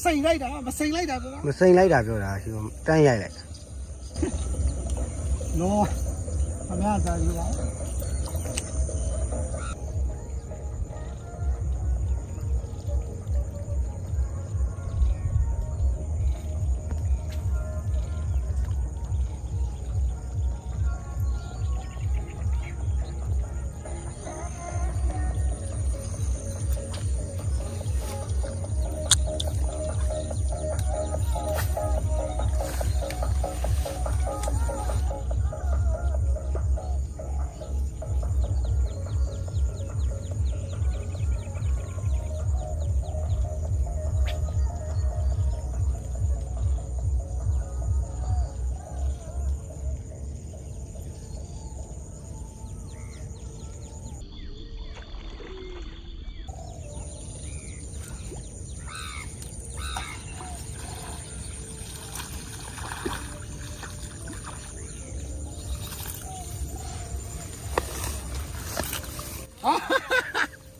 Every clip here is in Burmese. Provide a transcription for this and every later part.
စိန်လိုက်တာမစိန်လိုက်တာပြောတာ မစိန်လိုက်တာပြောတာရှင်တန်းရိုက်လိုက် နော်အများသားကြီးပါ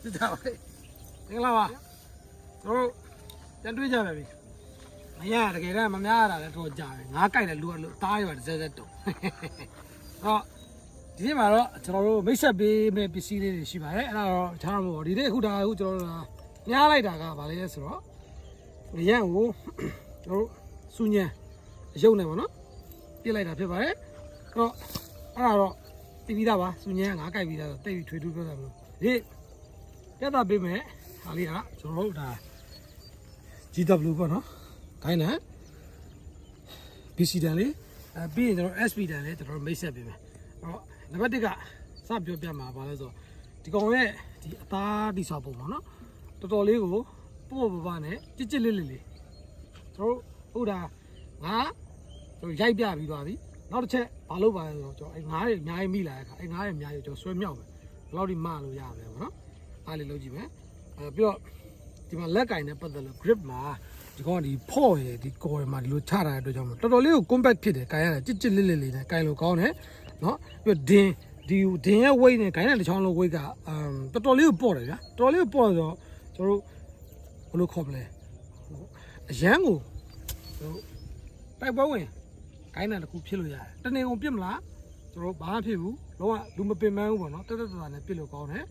ဒီတော့မင်္ဂလာပါတို့ပြန်တွေ့ကြပါပြီမရတကယ်တော့မများရတာလည်းတော့ကြာတယ်ငါးကြိုက်တယ်လူကလို့တားရွာတစ်စက်စက်တုံဟောဒီနေ့မှာတော့ကျွန်တော်တို့မိတ်ဆက်ပေးမဲ့ပစ္စည်းလေးတွေရှိပါတယ်အဲ့ဒါတော့ချားမို့ဒီနေ့အခုကျွန်တော်တို့ညားလိုက်တာကဗာလဲဆိုတော့ရန်ကိုကျွန်တော်တို့စူညံအယုတ်နေပါတော့ပြစ်လိုက်တာဖြစ်ပါတယ်အဲ့တော့တီးပြီးသားပါစူညံငါးကြိုက်ပြီးသားဆိုတိတ်ပြီးထွေထူးပြောတာမလို့ဒီပြတ်တာပေးမယ်ဟာလေးကကျွန်တော်တို့ဒါ GW ပေါ့နော်ခိုင်းတယ် BC တန်လေးပြီးရင်ကျွန်တော် SP တန်လေးကျွန်တော်မိတ်ဆက်ပေးမယ်အဲ့တော့နံပါတ်1ကစပြောပြမှာပါလဲဆိုဒီကောင်ရဲ့ဒီအသားတိဆောက်ပုံပေါ့နော်တော်တော်လေးကိုပေါ့ပေါ့နဲ့ကြစ်လေးလေးကျွန်တော်ဟုတ်တာငါကျွန်တော်ရိုက်ပြပြီးသွားပြီနောက်တစ်ချက်ဘာလုပ်ပါလဲဆိုတော့ကျွန်တော်အဲငါးတွေအများကြီးမိလာတဲ့အခါအဲငါးတွေအများကြီးကျွန်တော်ဆွဲမြောက်မယ်ဘယ်လောက်ဒီမလို့ရမယ်ပေါ့နော်အားလေးလုပ်ကြည့်မယ်ပြီးတော့ဒီမှာလက်ကင်နဲ့ပတ်သက်လို့ grip မှာဒီကောင်ကဒီဖော့ရယ်ဒီကော်ရယ်မှာဒီလိုချထားတဲ့အတွက်ကြောင့်တော်တော်လေးကို compact ဖြစ်တယ်ကိုင်ရတယ်ကြစ်လေးလေးနဲ့ကိုင်လို့ကောင်းတယ်နော်ပြီးတော့ဒင်ရဲ့ weight နဲ့ကိုင်တဲ့တစ်ချောင်းလုံး weight ကတော်တော်လေးကိုပေါ့တယ်ဗျာတော်တော်လေးကိုပေါ့ဆိုတော့ကျွန်တော်တို့ဘယ်လိုခေါ်မလဲအရန်ကိုတိုက်ပွဲဝင်ကိုင်းတာတစ်ခုဖြစ်လို့ရတယ်တနေကုန်ပြစ်မလားကျွန်တော်ဘာမှဖြစ်ဘူးလုံးဝလူမပင်ပန်းဘူးပေါ့နော်တက်တာနဲ့ပြစ်လို့ကောင်းတယ်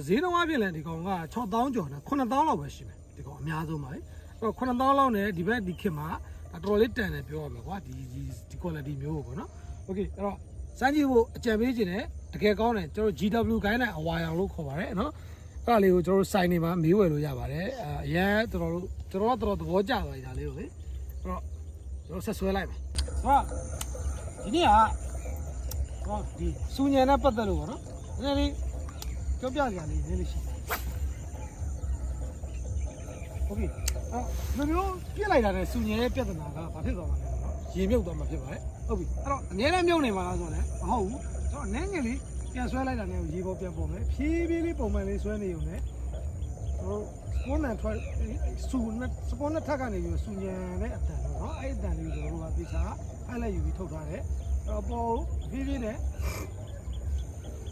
ဈေးနှုန်းအပြင်လည်းဒီကောင်က6000ကျော်နဲ့9000လောက်ပဲရှိမယ်ဒီကောင်အများဆုံးပါလေအဲ့9000လောက်နဲ့ဒီဘက်ဒီခေတ်မှာတော်တော်လေးတန်တယ်ပြောရမှာကွာဒီ quality မျိုးပေါ့နော်โอเคအဲ့တော့စမ်းကြည့်ဖို့အကြံပေးခြင်းနဲ့တကယ်ကောင်းတယ်ကျွန်တော် GW ကိုင်းတဲ့အဝါရောင်လို့ခေါ်ပါတယ်နော်အဲ့ဒါလေးကိုကျွန်တော်စိုင်နေမှာမေးဝယ်လို့ရပါတယ်အရန်ကျွန်တော်သဘောကျသွားတာလေးကိုလေအဲ့တော့ကျွန်တော်ဆက်ဆွဲလိုက်မယ်ဟုတ်ဒီနေ့ကဟောဒီစူညံနဲ့ပတ်သက်လို့ပေါ့နော်နည်းနည်းလေးပြောပြကြလေးနည်းလေးရှိโอเคအဲ့လိုမျိုးပြစ်လိုက်တာနဲ့စူညံရဲ့ပြဿနာကဘာဖြစ်သွားမှာလဲနော်ရေမြုပ်သွားမှာဖြစ်ပါတယ်ဟုတ်ပြီအဲ့တော့အများနဲ့မြုပ်နေမှာလားဆိုတော့လည်းမဟုတ်ဘူးကျွန်တော်အနည်းငယ်လေးပြန်ဆွဲလိုက်တာနဲ့ရေပေါ်ပြန်ပေါ်မယ်ဖြည်းဖြည်းလေးပုံမှန်လေးဆွဲနေုံနဲ့ကျွန်တော်စပွန်နဲ့ထွက်စပွန်နဲ့ထပ်ကနေပြီးစူညံနဲ့အတန်နော်အဲ့အတန်လေးကိုကျွန်တော်တို့ကပြချာအဲ့လိုက်ယူပြီးထုတ်ထားတယ်အဲ့တော့ပေါ်ဖြည်းဖြည်းနဲ့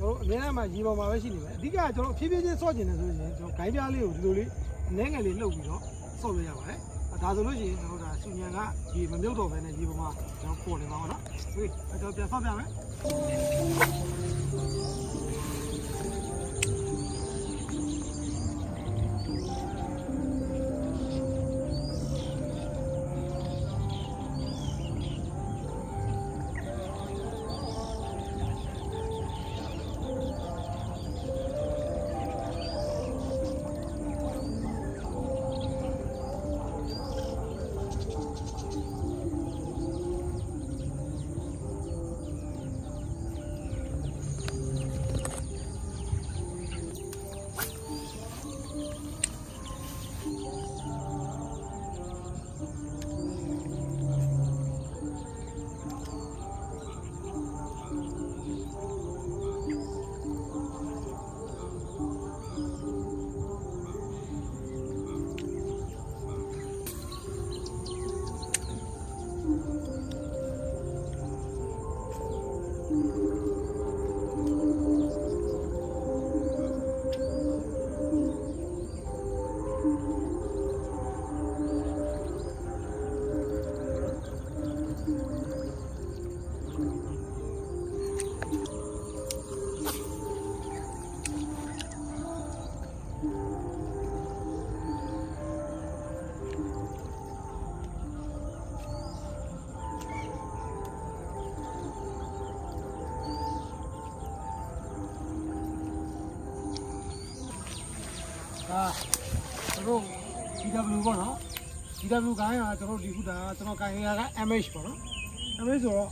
တို့အများမှာရေပေါ်မှာပဲရှိနေမယ်အဓိကကျွန်တော်ဖြည်းဖြည်းချင်းဆော့ကျင်တယ်ဆိုရင်ကျွန်တော်ဂိုင်းပြားလေးကိုဒီလိုလေးအနည်းငယ်လေးလှုပ်ပြီးတော့ဆော့လို့ရပါတယ်ဒါဆိုလို့ရှိရင်ကျွန်တော်ဒါစူညံကရေမမြုပ်တော့ဘဲနဲ့ရေပေါ်မှာကျွန်တော်ပေါ်နေပါတော့နော်ဟေးကျွန်တော်ပြန်ဆော့ပြမယ် တို့ GW ပေါ့နော် GW ကိုင်းကကျွန်တော်ဒီခုဒါကျွန်တော်ကိုင်းရတာ MH ပေါ့နော် MH ဆိုတော့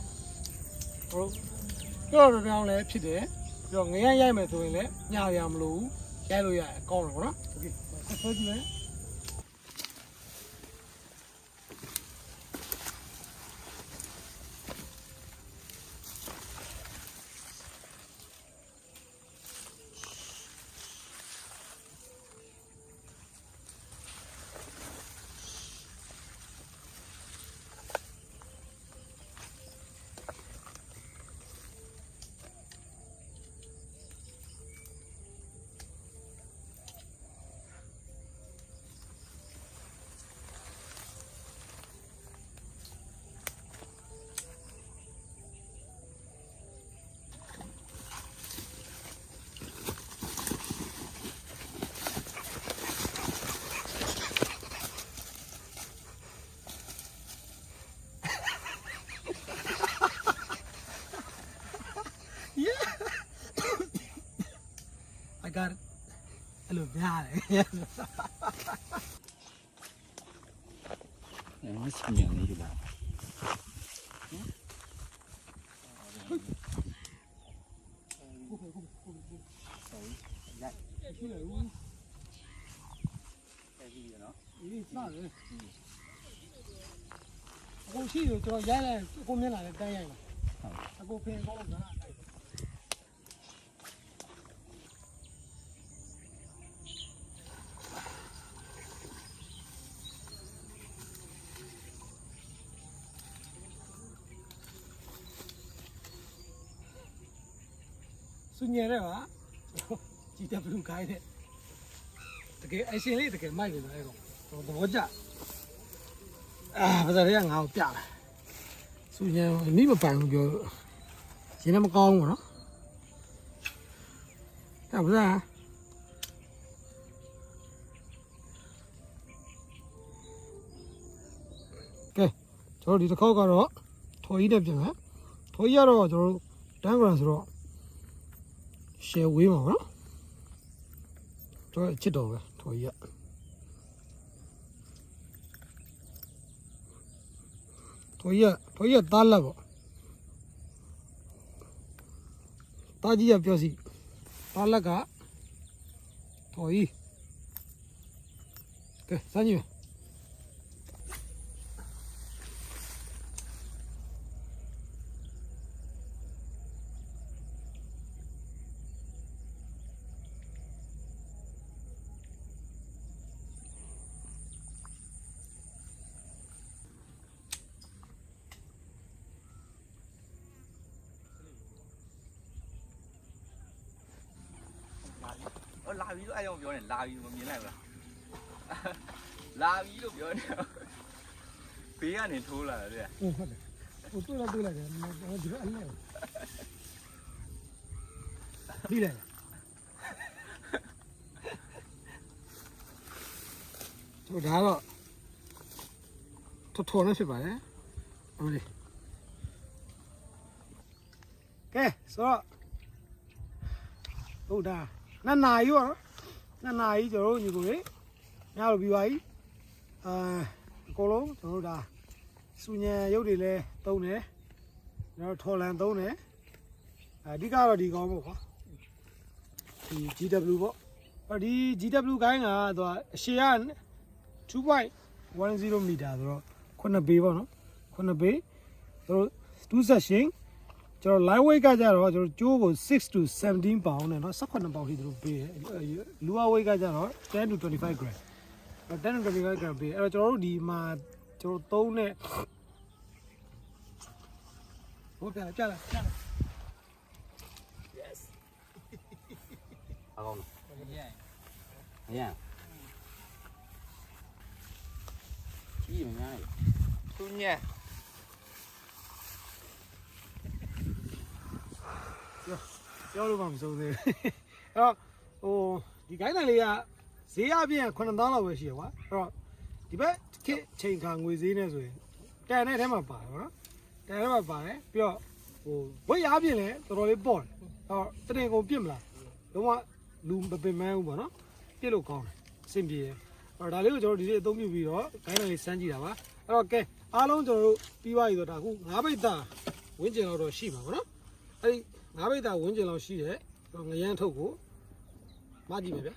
တို့ကြောက်တော့ပြောင်းလဲဖြစ်တယ်ပြီးတော့ငရမ်းရိုက်မယ်ဆိုရင်လည်းညာရမလို့ရိုက်လို့ရတယ်ကောင်းတယ်ပေါ့နော်โอเคဆွဲကြည့်မယ်I got it. Hello, yeah. 我亲眼的就吧。我去就叫原来后面那个单元了，他给我拍高了个。苏年的吧，记得不用开的，这个爱心里这个买的那个，多价。啊，不是这样啊，我变了。苏年你们办就现在么高我了，那不是啊？给，这里头烤个肉，脱一点饼啊，脱一了就单个是肉。些微嘛，喏，这几刀个，脱一，脱一打了不？打几也表示，打了个，脱一，给三斤。လာပြီလို့အဲ့ကြောင့်ပြောနေလာပြီမမြင်လိုက်ဘူးလားလာပြီလို့ပြောနေဘေးကနေထိုးလာတယ်တဲ့ ဟုတ်တယ်ဟိုတွေ့လိုက်တယ်ဒီကအလဲဒီလေတို့ဒါတော့ထော်နေဖြစ်ပါလေအမလေးကဲဆိုတော့ဟုတ်ဒါနှစ်နာရီပေါ့နော်နှစ်နာရီကျွန်တော်တို့ညီကိုလေညလိုပြီးပါပြီအကုန်လုံးကျွန်တော်တို့ဒါစူညံရုပ်တွေလည်းသုံးတယ်ကျွန်တော်ထော်လန်သုံးတယ်အဓိကတော့ဒီကောင်းပေါ့ကွာဒီ GW ပေါ့ဒီ GW ကိုင်းကသူကအရှည်က 2.10 မီတာဆိုတော့9ပေပေါ့နော်9ပေသူတို့2 section ကျွန်တော် live weight ကကြတော့ကျွန်တော်ကျိုးကို6 to 17 pound နဲ့เนาะ18 pound ထိသူတို့ပေးတယ်လူအ weight ကကြတော့10 to 25 gram 10 to 25 gram ပေးအဲ့တော့ကျွန်တော်တို့ဒီမှာကျွန်တော်သုံးတဲ့ဟိုပြလာ yes အကောင်အရင်ကြီးမများဘူး သူညက် ပြောလို့မှမစိုးသေးဘူးအဲ့တော့ဟိုဒီကိုင်းတိုင်လေးကဈေးအပြင်9000လောက်ပဲရှိရကွာအဲ့တော့ဒီဘက်ခေချိန်ခါငွေဈေးနဲ့ဆိုရင်တန်တဲ့ထဲမှာပါတယ်ဗောနော်တန်ထဲမှာပါတယ်ပြီးတော့ဟိုဝိတ်အပြင်လည်းတော်တော်လေးပေါ့တယ်အဲ့တော့တရင်ကုန်ပြစ်မလားလုံးဝလူမပင်မန်းဘူးဗောနော်ပြစ်လို့ကောင်းတယ် စင်ပြေတယ်အဲ့တော့ဒါလေးကိုကျွန်တော်ဒီနေ့အသုံးပြုပြီးတော့ဂိုင်းလေးစမ်းကြည့်တာပါအဲ့တော့ကဲအားလုံးကျွန်တော်တို့ပြီးသွားပြီဆိုတော့ဒါခု9ပိတ်သားဝင်းကျင်လောက်တော့ရှိမှာပေါ့နော်အဲ့ဒီ9ပိတ်သားဝင်းကျင်လောက်ရှိတဲ့ငရမ်းထုတ်ကိုမကြည့်မယ်ဗျာ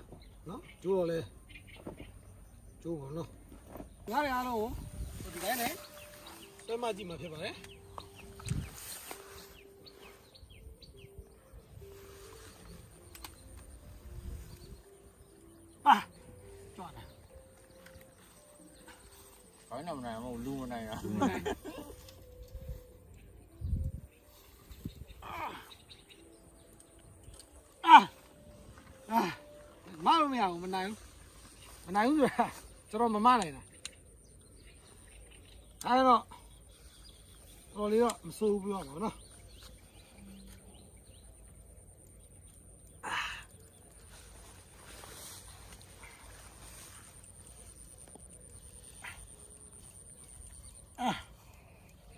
နော်ကျိုးတော့လဲကျိုးပါနော်ငါးရအားလုံးကိုဒီတိုင်းနဲ့ဆွဲမကြည့်မှာဖြစ်ပါတယ်ကြွားလာ ခေါင်းနမနိုင်မဟုတ်လူမနိုင်ရ မလို့မရဘူးမနိုင်ဘူးဆိုတာကျွန်တော်မမနိုင်တာအဲ့တော့တော်လေးတော့မစိုးဘူးပြောတော့နော်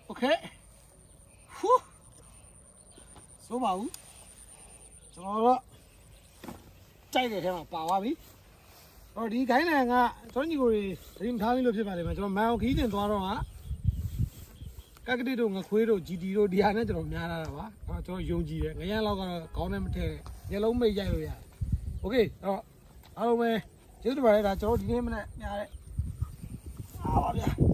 โอเคဟူးစိုးပါဘူးကျွန်တော်တော့ကြိုက်တဲ့ထဲမှာပါသွားပြီ။အော်ဒီဂိုင်းလန်ကကျွန်တော်ညီကိုတွေဒရီမထားဘူးလို့ဖြစ်ပါလိမ့်မယ်။ကျွန်တော်မန်အောင်ခီးတင်သွားတော့ကကက်ကတိတို့ငခွေးတို့ GT တို့ဒီဟာနဲ့ကျွန်တော်များလာတာပါ။ကျွန်တော်ယုံကြည်တယ်။ငရမ်းလောက်ကတော့ခေါင်းနဲ့မထည့်ညလုံးမိတ်ရိုက်လို့ရတယ်။ Okay အဲ့တော့အားလုံးပဲကျေးဇူးတင်ပါတယ်ဒါကျွန်တော်ဒီနေ့မနေ့ညတဲ့အားပါဗျာ။